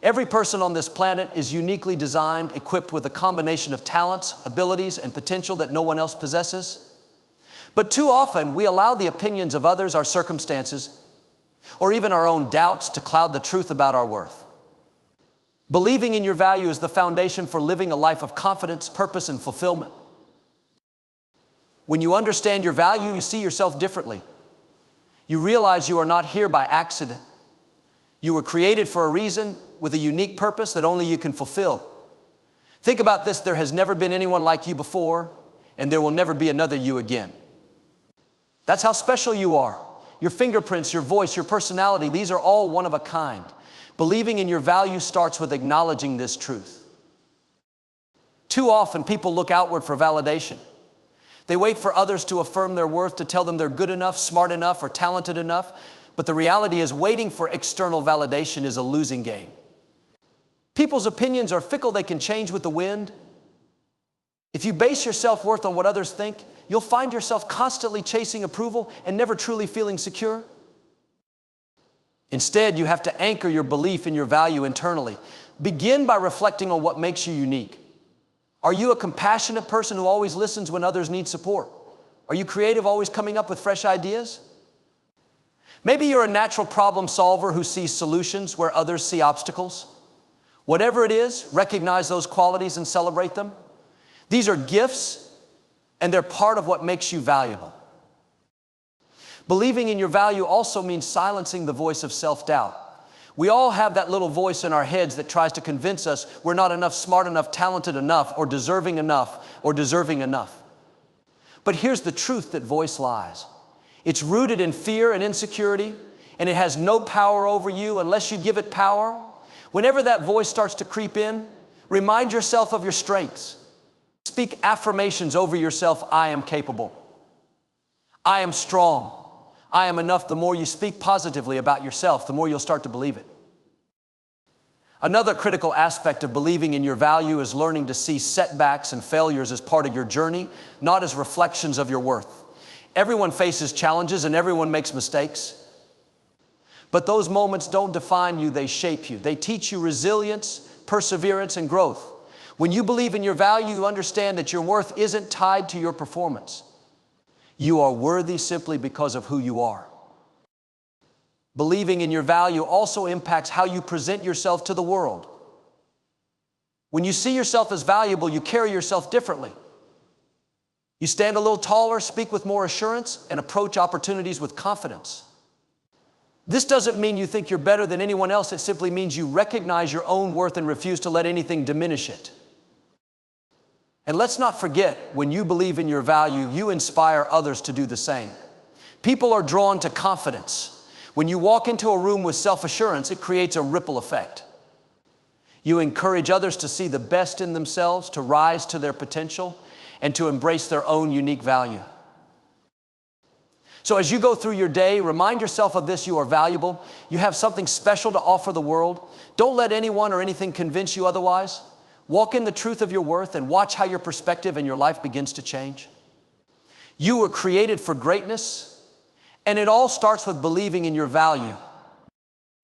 Every person on this planet is uniquely designed, equipped with a combination of talents, abilities, and potential that no one else possesses. But too often, we allow the opinions of others, our circumstances, or even our own doubts to cloud the truth about our worth. Believing in your value is the foundation for living a life of confidence, purpose, and fulfillment. When you understand your value, you see yourself differently. You realize you are not here by accident. You were created for a reason with a unique purpose that only you can fulfill. Think about this: there has never been anyone like you before, and there will never be another you again. That's how special you are. Your fingerprints, your voice, your personality, these are all one of a kind. Believing in your value starts with acknowledging this truth. Too often, people look outward for validation. They wait for others to affirm their worth, to tell them they're good enough, smart enough, or talented enough. But the reality is, waiting for external validation is a losing game. People's opinions are fickle. They can change with the wind. If you base your self-worth on what others think, you'll find yourself constantly chasing approval and never truly feeling secure. Instead, you have to anchor your belief in your value internally. Begin by reflecting on what makes you unique. Are you a compassionate person who always listens when others need support? Are you creative, always coming up with fresh ideas? Maybe you're a natural problem solver who sees solutions where others see obstacles. Whatever it is, recognize those qualities and celebrate them. These are gifts, and they're part of what makes you valuable. Believing in your value also means silencing the voice of self-doubt. We all have that little voice in our heads that tries to convince us we're not enough, smart enough, talented enough, or deserving enough, or deserving enough. But here's the truth: that voice lies. It's rooted in fear and insecurity, and it has no power over you unless you give it power. Whenever that voice starts to creep in, remind yourself of your strengths. Speak affirmations over yourself. I am capable. I am strong. I am enough. The more you speak positively about yourself, the more you'll start to believe it. Another critical aspect of believing in your value is learning to see setbacks and failures as part of your journey, not as reflections of your worth. Everyone faces challenges and everyone makes mistakes. But those moments don't define you, they shape you. They teach you resilience, perseverance, and growth. When you believe in your value, you understand that your worth isn't tied to your performance. You are worthy simply because of who you are. Believing in your value also impacts how you present yourself to the world. When you see yourself as valuable, you carry yourself differently. You stand a little taller, speak with more assurance, and approach opportunities with confidence. This doesn't mean you think you're better than anyone else. It simply means you recognize your own worth and refuse to let anything diminish it. And let's not forget, when you believe in your value, you inspire others to do the same. People are drawn to confidence. When you walk into a room with self-assurance, it creates a ripple effect. You encourage others to see the best in themselves, to rise to their potential, and to embrace their own unique value. So as you go through your day, remind yourself of this: you are valuable. You have something special to offer the world. Don't let anyone or anything convince you otherwise. Walk in the truth of your worth and watch how your perspective and your life begins to change. You were created for greatness, and it all starts with believing in your value.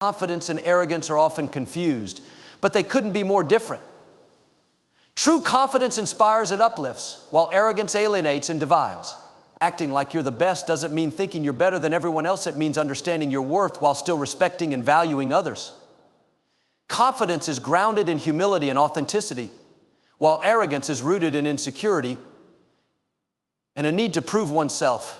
Confidence and arrogance are often confused, but they couldn't be more different. True confidence inspires and uplifts, while arrogance alienates and divides. Acting like you're the best doesn't mean thinking you're better than everyone else. It means understanding your worth while still respecting and valuing others. Confidence is grounded in humility and authenticity, while arrogance is rooted in insecurity and a need to prove oneself.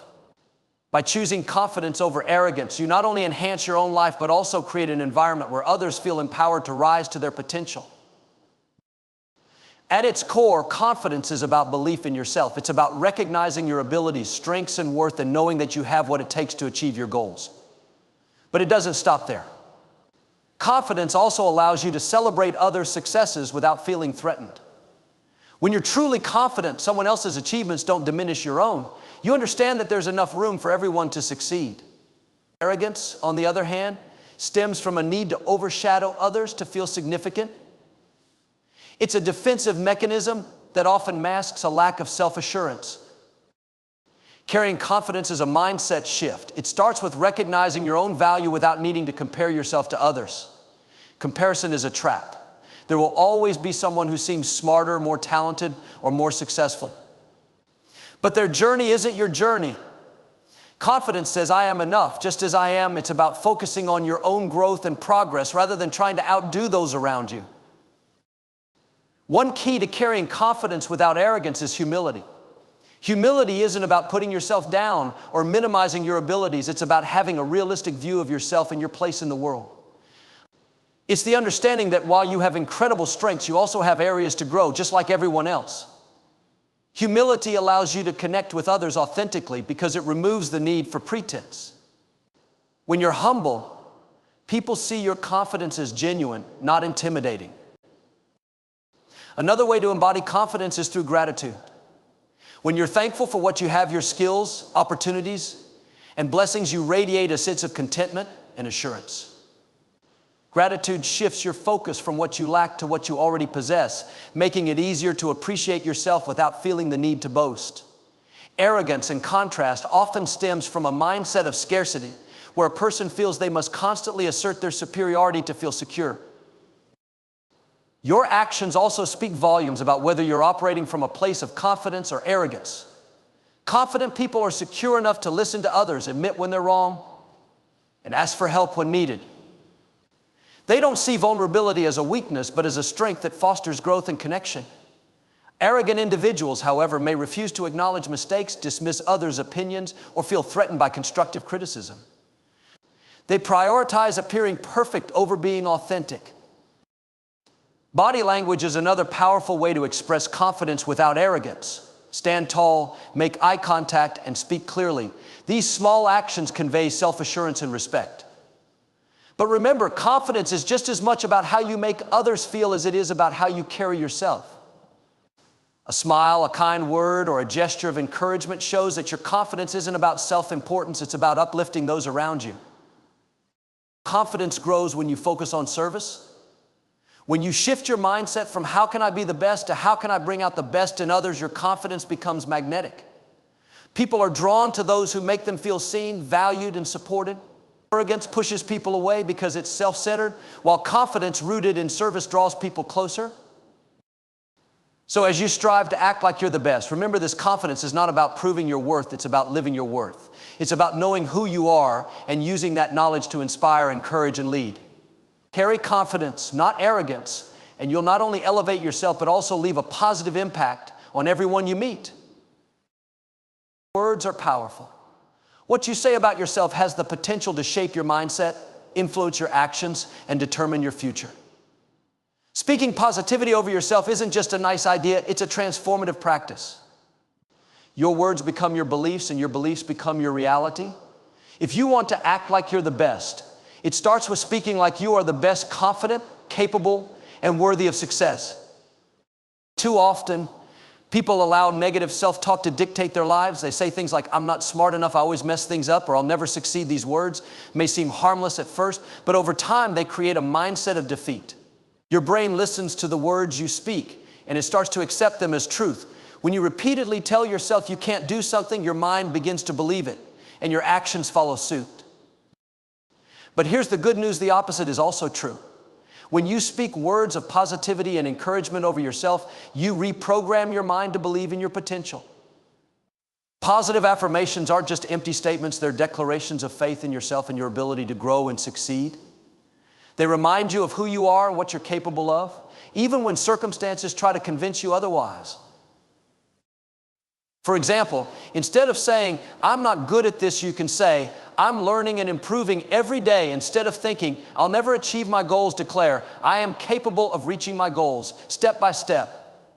By choosing confidence over arrogance, you not only enhance your own life, but also create an environment where others feel empowered to rise to their potential. At its core, confidence is about belief in yourself. It's about recognizing your abilities, strengths, and worth, and knowing that you have what it takes to achieve your goals. But it doesn't stop there. Confidence also allows you to celebrate others' successes without feeling threatened. When you're truly confident someone else's achievements don't diminish your own, you understand that there's enough room for everyone to succeed. Arrogance, on the other hand, stems from a need to overshadow others to feel significant. It's a defensive mechanism that often masks a lack of self-assurance. Carrying confidence is a mindset shift. It starts with recognizing your own value without needing to compare yourself to others. Comparison is a trap. There will always be someone who seems smarter, more talented, or more successful. But their journey isn't your journey. Confidence says, I am enough, just as I am. It's about focusing on your own growth and progress rather than trying to outdo those around you. One key to carrying confidence without arrogance is humility. Humility isn't about putting yourself down or minimizing your abilities. It's about having a realistic view of yourself and your place in the world. It's the understanding that while you have incredible strengths, you also have areas to grow, just like everyone else. Humility allows you to connect with others authentically because it removes the need for pretense. When you're humble, people see your confidence as genuine, not intimidating. Another way to embody confidence is through gratitude. When you're thankful for what you have, your skills, opportunities, and blessings, you radiate a sense of contentment and assurance. Gratitude shifts your focus from what you lack to what you already possess, making it easier to appreciate yourself without feeling the need to boast. Arrogance, in contrast, often stems from a mindset of scarcity, where a person feels they must constantly assert their superiority to feel secure. Your actions also speak volumes about whether you're operating from a place of confidence or arrogance. Confident people are secure enough to listen to others, admit when they're wrong, and ask for help when needed. They don't see vulnerability as a weakness, but as a strength that fosters growth and connection. Arrogant individuals, however, may refuse to acknowledge mistakes, dismiss others' opinions, or feel threatened by constructive criticism. They prioritize appearing perfect over being authentic. Body language is another powerful way to express confidence without arrogance. Stand tall, make eye contact, and speak clearly. These small actions convey self-assurance and respect. But remember, confidence is just as much about how you make others feel as it is about how you carry yourself. A smile, a kind word, or a gesture of encouragement shows that your confidence isn't about self-importance, it's about uplifting those around you. Confidence grows when you focus on service. When you shift your mindset from how can I be the best to how can I bring out the best in others, your confidence becomes magnetic. People are drawn to those who make them feel seen, valued, and supported. Arrogance pushes people away because it's self-centered, while confidence rooted in service draws people closer. So as you strive to act like you're the best, remember this confidence is not about proving your worth, it's about living your worth. It's about knowing who you are and using that knowledge to inspire, encourage, and lead. Carry confidence, not arrogance, and you'll not only elevate yourself, but also leave a positive impact on everyone you meet. Words are powerful. What you say about yourself has the potential to shape your mindset, influence your actions, and determine your future. Speaking positivity over yourself isn't just a nice idea, it's a transformative practice. Your words become your beliefs, and your beliefs become your reality. If you want to act like you're the best, it starts with speaking like you are the best, confident, capable, and worthy of success. Too often, people allow negative self-talk to dictate their lives. They say things like, I'm not smart enough, I always mess things up, or I'll never succeed. These words may seem harmless at first, but over time they create a mindset of defeat. Your brain listens to the words you speak, and it starts to accept them as truth. When you repeatedly tell yourself you can't do something, your mind begins to believe it, and your actions follow suit. But here's the good news, the opposite is also true. When you speak words of positivity and encouragement over yourself, you reprogram your mind to believe in your potential. Positive affirmations aren't just empty statements, they're declarations of faith in yourself and your ability to grow and succeed. They remind you of who you are and what you're capable of, even when circumstances try to convince you otherwise. For example, instead of saying, I'm not good at this, you can say, I'm learning and improving every day. Instead of thinking, I'll never achieve my goals, declare, I am capable of reaching my goals, step by step.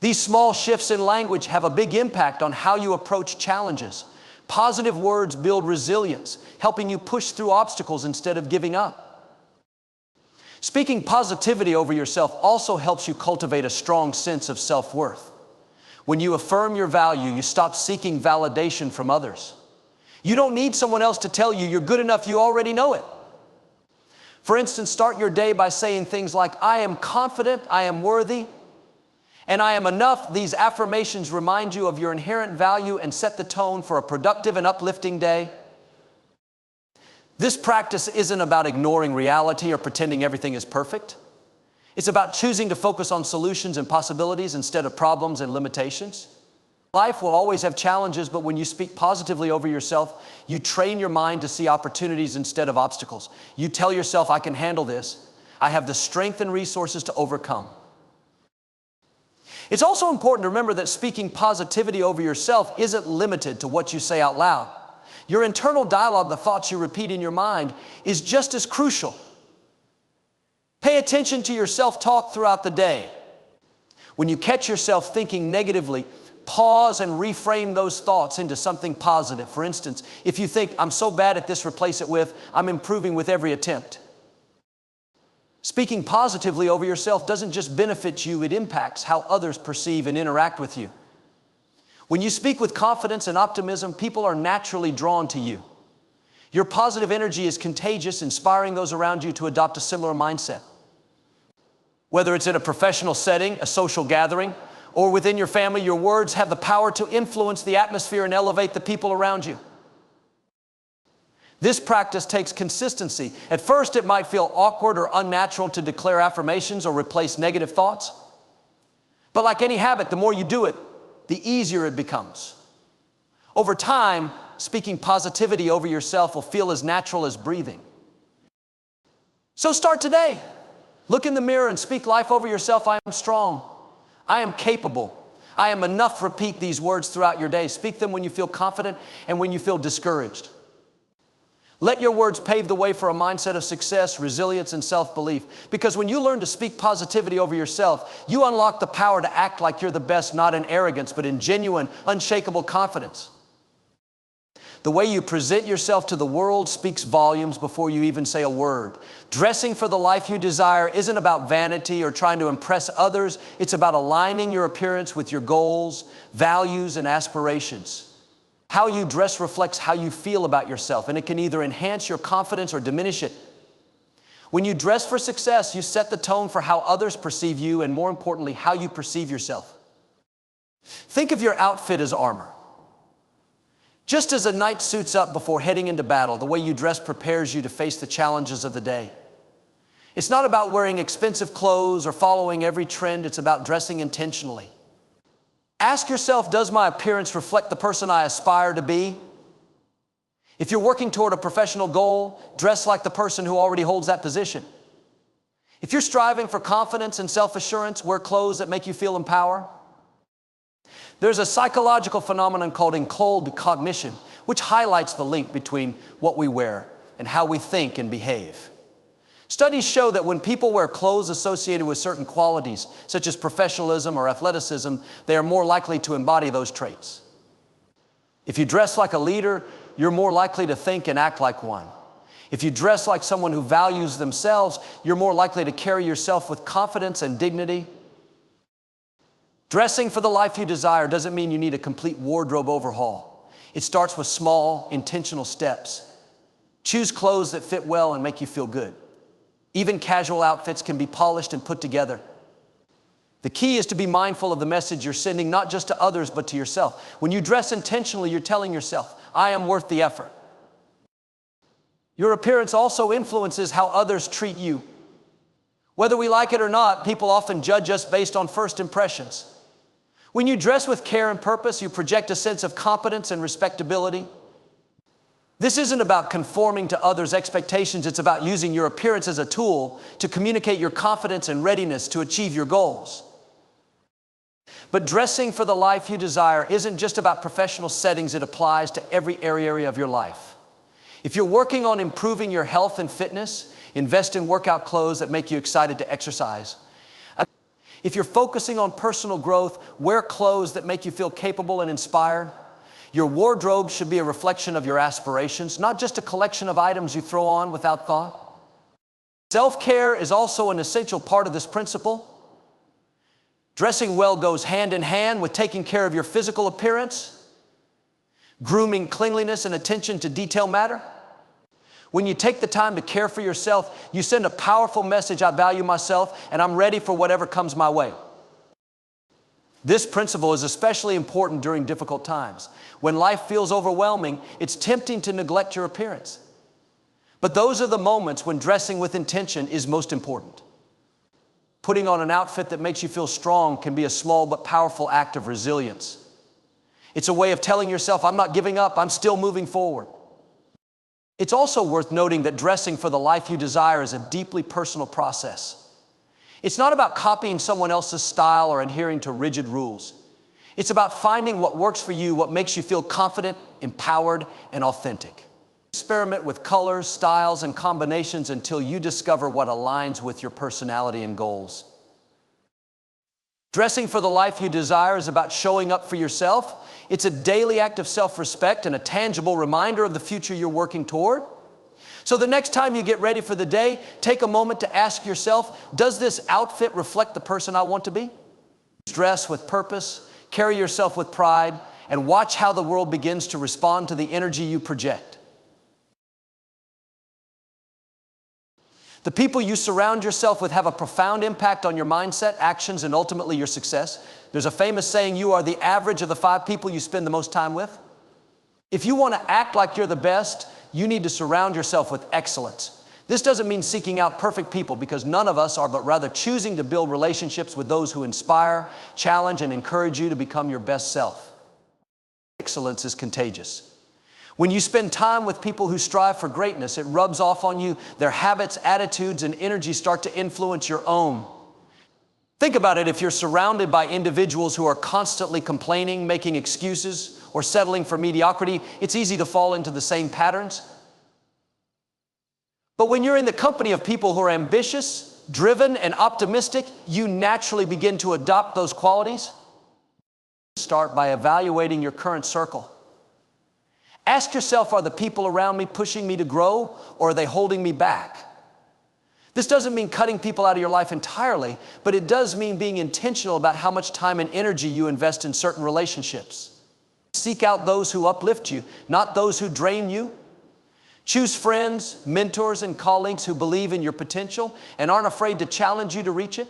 These small shifts in language have a big impact on how you approach challenges. Positive words build resilience, helping you push through obstacles instead of giving up. Speaking positivity over yourself also helps you cultivate a strong sense of self-worth. When you affirm your value, you stop seeking validation from others. You don't need someone else to tell you you're good enough, you already know it. For instance, start your day by saying things like, I am confident, I am worthy, and I am enough. These affirmations remind you of your inherent value and set the tone for a productive and uplifting day. This practice isn't about ignoring reality or pretending everything is perfect. It's about choosing to focus on solutions and possibilities instead of problems and limitations. Life will always have challenges, but when you speak positively over yourself, you train your mind to see opportunities instead of obstacles. You tell yourself, I can handle this. I have the strength and resources to overcome. It's also important to remember that speaking positivity over yourself isn't limited to what you say out loud. Your internal dialogue, the thoughts you repeat in your mind, is just as crucial. Pay attention to your self-talk throughout the day. When you catch yourself thinking negatively, pause and reframe those thoughts into something positive. For instance, if you think, I'm so bad at this, replace it with, I'm improving with every attempt. Speaking positively over yourself doesn't just benefit you, it impacts how others perceive and interact with you. When you speak with confidence and optimism, people are naturally drawn to you. Your positive energy is contagious, inspiring those around you to adopt a similar mindset. Whether it's in a professional setting, a social gathering, or within your family, your words have the power to influence the atmosphere and elevate the people around you. This practice takes consistency. At first, it might feel awkward or unnatural to declare affirmations or replace negative thoughts. But like any habit, the more you do it, the easier it becomes. Over time, speaking positivity over yourself will feel as natural as breathing. So start today. Look in the mirror and speak life over yourself. I am strong. I am capable. I am enough. Repeat these words throughout your day. Speak them when you feel confident and when you feel discouraged. Let your words pave the way for a mindset of success, resilience, and self-belief. Because when you learn to speak positivity over yourself, you unlock the power to act like you're the best, not in arrogance, but in genuine, unshakable confidence. The way you present yourself to the world speaks volumes before you even say a word. Dressing for the life you desire isn't about vanity or trying to impress others. It's about aligning your appearance with your goals, values, and aspirations. How you dress reflects how you feel about yourself, and it can either enhance your confidence or diminish it. When you dress for success, you set the tone for how others perceive you, and more importantly, how you perceive yourself. Think of your outfit as armor. Just as a knight suits up before heading into battle, the way you dress prepares you to face the challenges of the day. It's not about wearing expensive clothes or following every trend. It's about dressing intentionally. Ask yourself, does my appearance reflect the person I aspire to be? If you're working toward a professional goal, dress like the person who already holds that position. If you're striving for confidence and self-assurance, wear clothes that make you feel empowered. There's a psychological phenomenon called encoded cognition, which highlights the link between what we wear and how we think and behave. Studies show that when people wear clothes associated with certain qualities, such as professionalism or athleticism, they are more likely to embody those traits. If you dress like a leader, you're more likely to think and act like one. If you dress like someone who values themselves, you're more likely to carry yourself with confidence and dignity. Dressing for the life you desire doesn't mean you need a complete wardrobe overhaul. It starts with small, intentional steps. Choose clothes that fit well and make you feel good. Even casual outfits can be polished and put together. The key is to be mindful of the message you're sending, not just to others, but to yourself. When you dress intentionally, you're telling yourself, I am worth the effort. Your appearance also influences how others treat you. Whether we like it or not, people often judge us based on first impressions. When you dress with care and purpose, you project a sense of competence and respectability. This isn't about conforming to others' expectations. It's about using your appearance as a tool to communicate your confidence and readiness to achieve your goals. But dressing for the life you desire isn't just about professional settings. It applies to every area of your life. If you're working on improving your health and fitness, invest in workout clothes that make you excited to exercise. If you're focusing on personal growth, wear clothes that make you feel capable and inspired. Your wardrobe should be a reflection of your aspirations, not just a collection of items you throw on without thought. Self-care is also an essential part of this principle. Dressing well goes hand in hand with taking care of your physical appearance. Grooming, cleanliness, and attention to detail matter. When you take the time to care for yourself, you send a powerful message: I value myself and I'm ready for whatever comes my way. This principle is especially important during difficult times. When life feels overwhelming, it's tempting to neglect your appearance. But those are the moments when dressing with intention is most important. Putting on an outfit that makes you feel strong can be a small but powerful act of resilience. It's a way of telling yourself, I'm not giving up, I'm still moving forward. It's also worth noting that dressing for the life you desire is a deeply personal process. It's not about copying someone else's style or adhering to rigid rules. It's about finding what works for you, what makes you feel confident, empowered, and authentic. Experiment with colors, styles, and combinations until you discover what aligns with your personality and goals. Dressing for the life you desire is about showing up for yourself. It's a daily act of self-respect and a tangible reminder of the future you're working toward. So the next time you get ready for the day, take a moment to ask yourself, does this outfit reflect the person I want to be? Dress with purpose, carry yourself with pride, and watch how the world begins to respond to the energy you project. The people you surround yourself with have a profound impact on your mindset, actions, and ultimately your success. There's a famous saying, you are the average of the 5 people you spend the most time with. If you want to act like you're the best, you need to surround yourself with excellence. This doesn't mean seeking out perfect people, because none of us are, but rather choosing to build relationships with those who inspire, challenge, and encourage you to become your best self. Excellence is contagious. When you spend time with people who strive for greatness, it rubs off on you. Their habits, attitudes, and energy start to influence your own. Think about it. If you're surrounded by individuals who are constantly complaining, making excuses, or settling for mediocrity, it's easy to fall into the same patterns. But when you're in the company of people who are ambitious, driven, and optimistic, you naturally begin to adopt those qualities. Start by evaluating your current circle. Ask yourself, are the people around me pushing me to grow, or are they holding me back? This doesn't mean cutting people out of your life entirely, but it does mean being intentional about how much time and energy you invest in certain relationships. Seek out those who uplift you, not those who drain you. Choose friends, mentors, and colleagues who believe in your potential and aren't afraid to challenge you to reach it.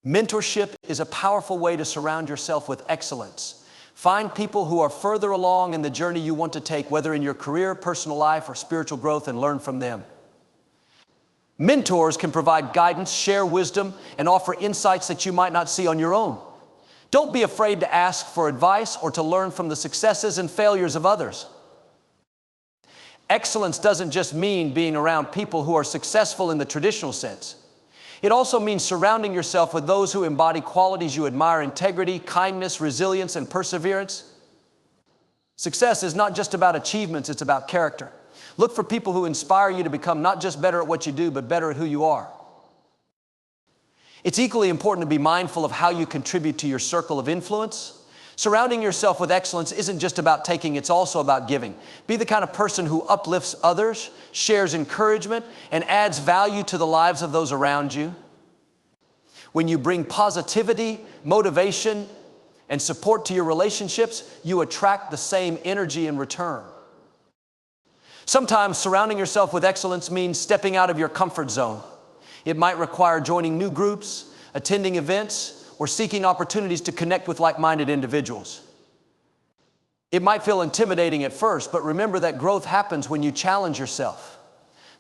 Mentorship is a powerful way to surround yourself with excellence. Find people who are further along in the journey you want to take, whether in your career, personal life, or spiritual growth, and learn from them. Mentors can provide guidance, share wisdom, and offer insights that you might not see on your own. Don't be afraid to ask for advice or to learn from the successes and failures of others. Excellence doesn't just mean being around people who are successful in the traditional sense. It also means surrounding yourself with those who embody qualities you admire: integrity, kindness, resilience, and perseverance. Success is not just about achievements, it's about character. Look for people who inspire you to become not just better at what you do, but better at who you are. It's equally important to be mindful of how you contribute to your circle of influence. Surrounding yourself with excellence isn't just about taking, it's also about giving. Be the kind of person who uplifts others, shares encouragement, and adds value to the lives of those around you. When you bring positivity, motivation, and support to your relationships, you attract the same energy in return. Sometimes surrounding yourself with excellence means stepping out of your comfort zone. It might require joining new groups, attending events, or seeking opportunities to connect with like-minded individuals. It might feel intimidating at first, but remember that growth happens when you challenge yourself.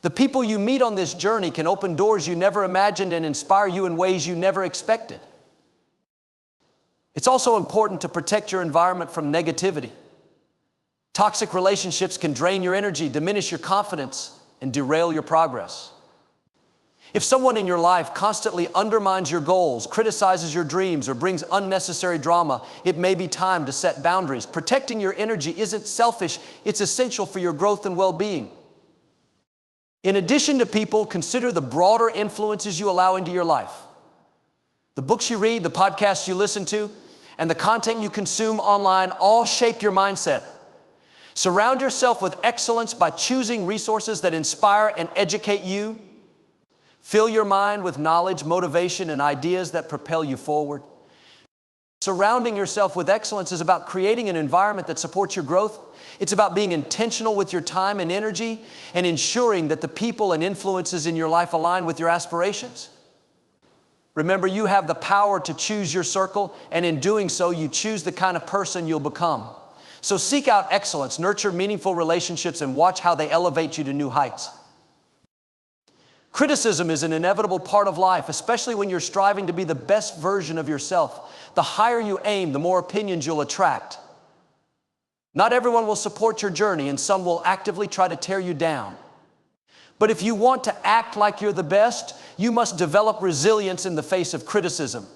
The people you meet on this journey can open doors you never imagined and inspire you in ways you never expected. It's also important to protect your environment from negativity. Toxic relationships can drain your energy, diminish your confidence, and derail your progress. If someone in your life constantly undermines your goals, criticizes your dreams, or brings unnecessary drama, it may be time to set boundaries. Protecting your energy isn't selfish, it's essential for your growth and well-being. In addition to people, consider the broader influences you allow into your life. The books you read, the podcasts you listen to, and the content you consume online all shape your mindset. Surround yourself with excellence by choosing resources that inspire and educate you. Fill your mind with knowledge, motivation, and ideas that propel you forward. Surrounding yourself with excellence is about creating an environment that supports your growth. It's about being intentional with your time and energy and ensuring that the people and influences in your life align with your aspirations. Remember, you have the power to choose your circle, and in doing so, you choose the kind of person you'll become. So seek out excellence, nurture meaningful relationships, and watch how they elevate you to new heights. Criticism is an inevitable part of life, especially when you're striving to be the best version of yourself. The higher you aim, the more opinions you'll attract. Not everyone will support your journey, and some will actively try to tear you down. But if you want to act like you're the best, you must develop resilience in the face of criticism.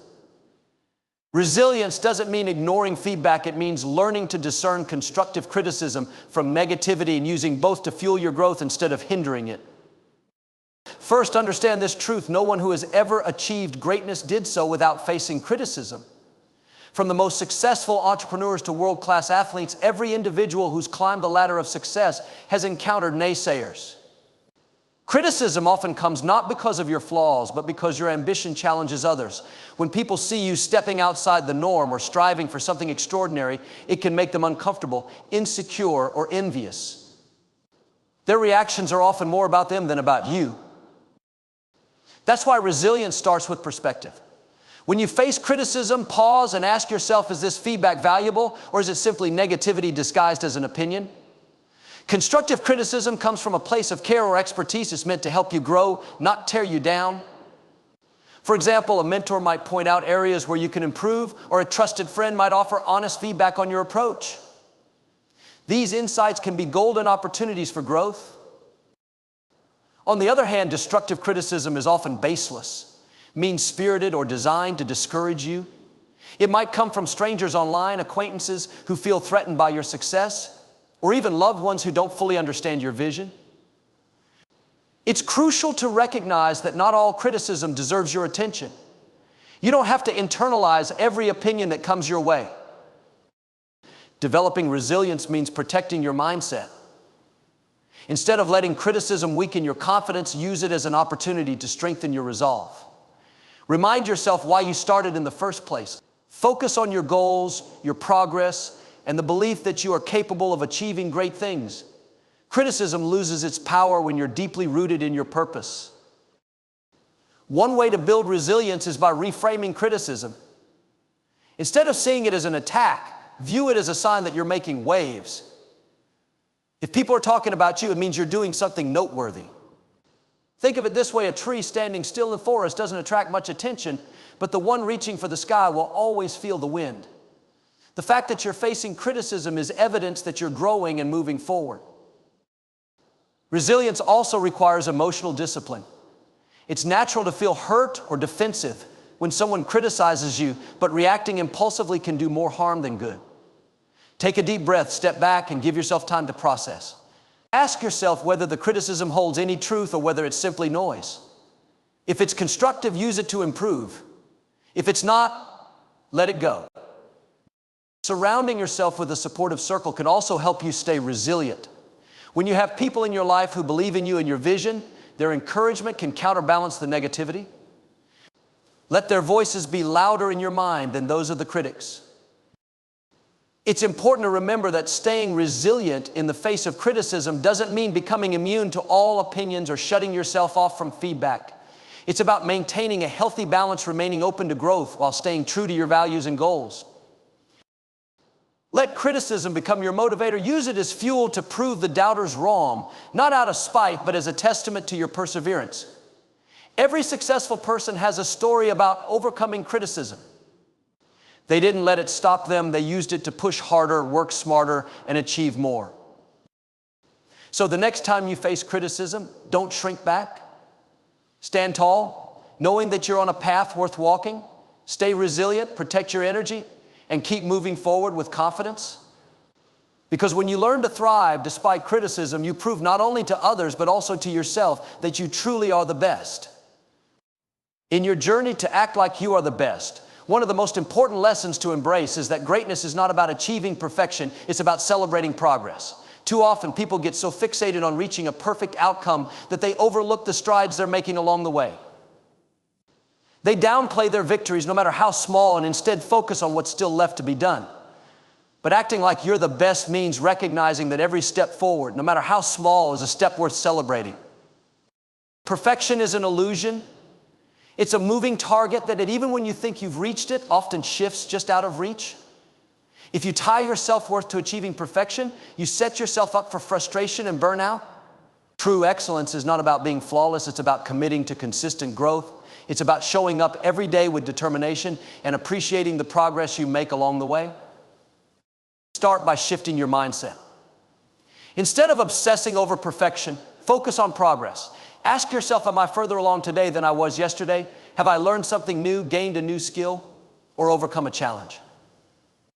Resilience doesn't mean ignoring feedback. It means learning to discern constructive criticism from negativity and using both to fuel your growth instead of hindering it. First, understand this truth: no one who has ever achieved greatness did so without facing criticism. From the most successful entrepreneurs to world-class athletes, every individual who's climbed the ladder of success has encountered naysayers. Criticism often comes not because of your flaws, but because your ambition challenges others. When people see you stepping outside the norm or striving for something extraordinary, it can make them uncomfortable, insecure, or envious. Their reactions are often more about them than about you. That's why resilience starts with perspective. When you face criticism, pause and ask yourself, is this feedback valuable, or is it simply negativity disguised as an opinion? Constructive criticism comes from a place of care or expertise. It's meant to help you grow, not tear you down. For example, a mentor might point out areas where you can improve, or a trusted friend might offer honest feedback on your approach. These insights can be golden opportunities for growth. On the other hand, destructive criticism is often baseless, mean-spirited, or designed to discourage you. It might come from strangers online, acquaintances who feel threatened by your success, or even loved ones who don't fully understand your vision. It's crucial to recognize that not all criticism deserves your attention. You don't have to internalize every opinion that comes your way. Developing resilience means protecting your mindset. Instead of letting criticism weaken your confidence, use it as an opportunity to strengthen your resolve. Remind yourself why you started in the first place. Focus on your goals, your progress, and the belief that you are capable of achieving great things. Criticism loses its power when you're deeply rooted in your purpose. One way to build resilience is by reframing criticism. Instead of seeing it as an attack, view it as a sign that you're making waves. If people are talking about you, it means you're doing something noteworthy. Think of it this way: a tree standing still in the forest doesn't attract much attention, but the one reaching for the sky will always feel the wind. The fact that you're facing criticism is evidence that you're growing and moving forward. Resilience also requires emotional discipline. It's natural to feel hurt or defensive when someone criticizes you, but reacting impulsively can do more harm than good. Take a deep breath, step back, and give yourself time to process. Ask yourself whether the criticism holds any truth or whether it's simply noise. If it's constructive, use it to improve. If it's not, let it go. Surrounding yourself with a supportive circle can also help you stay resilient. When you have people in your life who believe in you and your vision, their encouragement can counterbalance the negativity. Let their voices be louder in your mind than those of the critics. It's important to remember that staying resilient in the face of criticism doesn't mean becoming immune to all opinions or shutting yourself off from feedback. It's about maintaining a healthy balance, remaining open to growth while staying true to your values and goals. Let criticism become your motivator. Use it as fuel to prove the doubters wrong, not out of spite, but as a testament to your perseverance. Every successful person has a story about overcoming criticism. They didn't let it stop them. They used it to push harder, work smarter, and achieve more. So the next time you face criticism, don't shrink back. Stand tall, knowing that you're on a path worth walking. Stay resilient, protect your energy, and keep moving forward with confidence. Because when you learn to thrive despite criticism, you prove not only to others, but also to yourself that you truly are the best. In your journey to act like you are the best, one of the most important lessons to embrace is that greatness is not about achieving perfection, it's about celebrating progress. Too often, people get so fixated on reaching a perfect outcome that they overlook the strides they're making along the way. They downplay their victories, no matter how small, and instead focus on what's still left to be done. But acting like you're the best means recognizing that every step forward, no matter how small, is a step worth celebrating. Perfection is an illusion. It's a moving target that even when you think you've reached it, often shifts just out of reach. If you tie your self-worth to achieving perfection, you set yourself up for frustration and burnout. True excellence is not about being flawless. It's about committing to consistent growth. It's about showing up every day with determination and appreciating the progress you make along the way. Start by shifting your mindset. Instead of obsessing over perfection, focus on progress. Ask yourself, am I further along today than I was yesterday? Have I learned something new, gained a new skill, or overcome a challenge?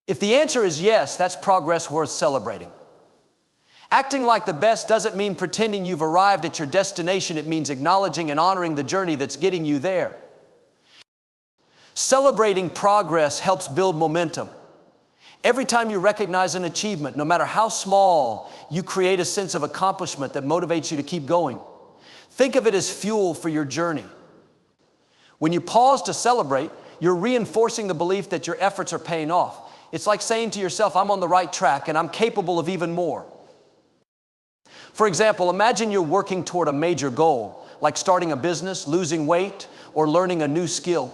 If the answer is yes, that's progress worth celebrating. Acting like the best doesn't mean pretending you've arrived at your destination. It means acknowledging and honoring the journey that's getting you there. Celebrating progress helps build momentum. Every time you recognize an achievement, no matter how small, you create a sense of accomplishment that motivates you to keep going. Think of it as fuel for your journey. When you pause to celebrate, you're reinforcing the belief that your efforts are paying off. It's like saying to yourself, I'm on the right track and I'm capable of even more. For example, imagine you're working toward a major goal, like starting a business, losing weight, or learning a new skill.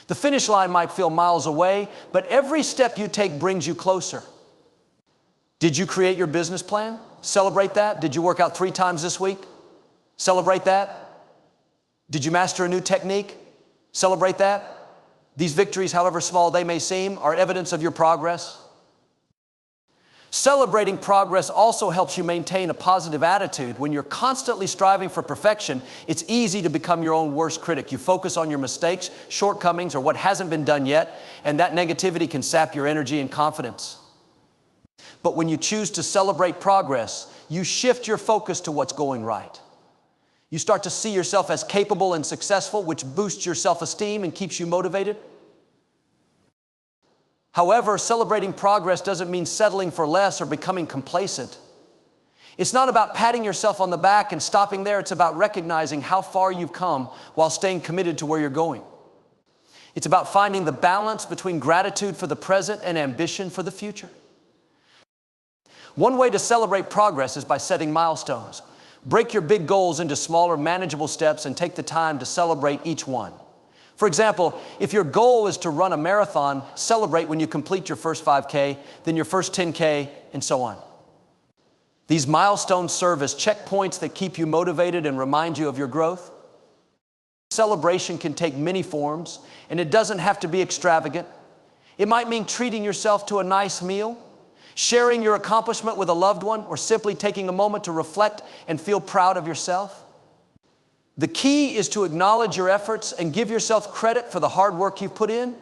The finish line might feel miles away, but every step you take brings you closer. Did you create your business plan? Celebrate that. Did you work out 3 times this week? Celebrate that. Did you master a new technique? Celebrate that. These victories, however small they may seem, are evidence of your progress. Celebrating progress also helps you maintain a positive attitude. When you're constantly striving for perfection, it's easy to become your own worst critic. You focus on your mistakes, shortcomings, or what hasn't been done yet, and that negativity can sap your energy and confidence. But when you choose to celebrate progress, you shift your focus to what's going right. You start to see yourself as capable and successful, which boosts your self-esteem and keeps you motivated. However, celebrating progress doesn't mean settling for less or becoming complacent. It's not about patting yourself on the back and stopping there. It's about recognizing how far you've come while staying committed to where you're going. It's about finding the balance between gratitude for the present and ambition for the future. One way to celebrate progress is by setting milestones. Break your big goals into smaller, manageable steps and take the time to celebrate each one. For example, if your goal is to run a marathon, celebrate when you complete your first 5K, then your first 10K, and so on. These milestones serve as checkpoints that keep you motivated and remind you of your growth. Celebration can take many forms, and it doesn't have to be extravagant. It might mean treating yourself to a nice meal, sharing your accomplishment with a loved one, or simply taking a moment to reflect and feel proud of yourself. The key is to acknowledge your efforts and give yourself credit for the hard work you've put in.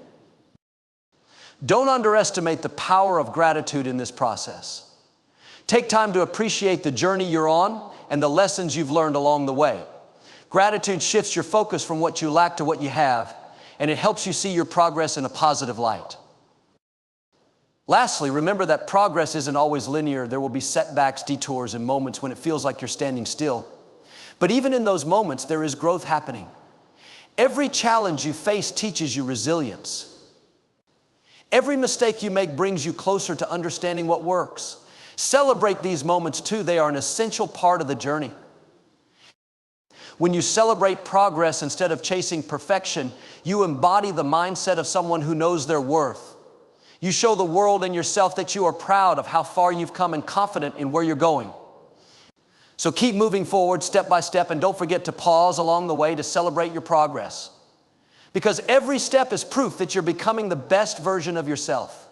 Don't underestimate the power of gratitude in this process. Take time to appreciate the journey you're on and the lessons you've learned along the way. Gratitude shifts your focus from what you lack to what you have, and it helps you see your progress in a positive light. Lastly, remember that progress isn't always linear. There will be setbacks, detours, and moments when it feels like you're standing still. But even in those moments, there is growth happening. Every challenge you face teaches you resilience. Every mistake you make brings you closer to understanding what works. Celebrate these moments too. They are an essential part of the journey. When you celebrate progress instead of chasing perfection, you embody the mindset of someone who knows their worth. You show the world and yourself that you are proud of how far you've come and confident in where you're going. So keep moving forward step by step, and don't forget to pause along the way to celebrate your progress. Because every step is proof that you're becoming the best version of yourself.